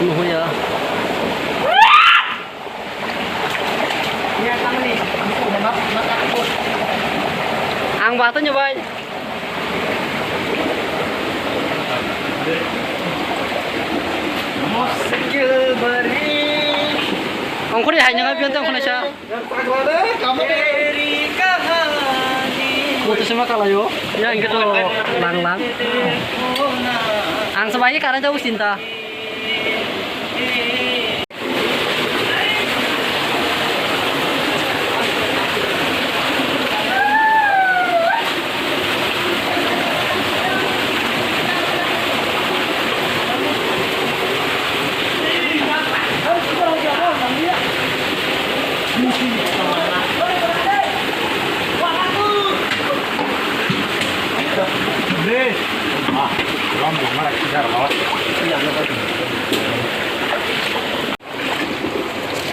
Nuh ya. Iya kamu nih, udah makan aku. Ang batu nyobain. Musikil beri. Ang kuri hanya ngabian tang kuna siya. Kamu dari kahani. Butuh semua kalau yo. Ya gitu lang. Ang sebaiknya karena jauh cinta.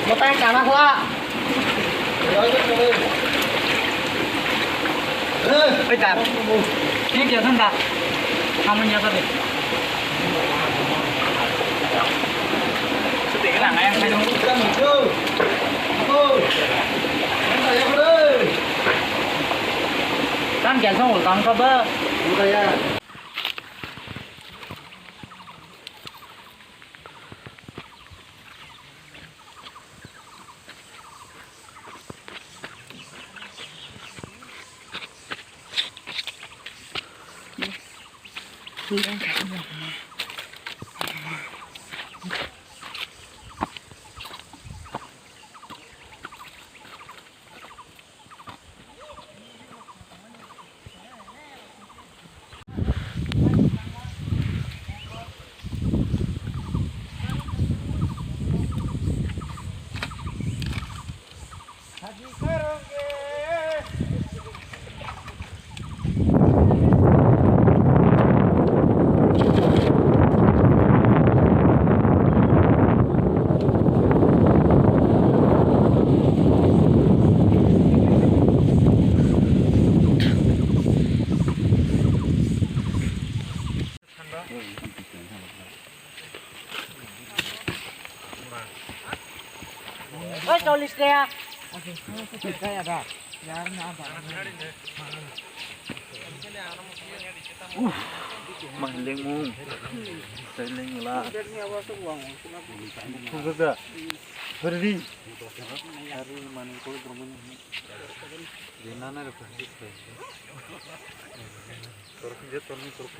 Mau tanya kanan lah. Bentar. Ini dia senda. Kamu nyata deh. Sedikit lah yang saya nunggu. Kan kian xong con cover. Bukan ya. Oh, tulis dia. Oke, saya ada. Yarnya ada. Mahiling mo. Mahiling lah. Kugaga. Berdi. Hari mana kulit bermain. Di mana ada pasti. Terus dia turun terus.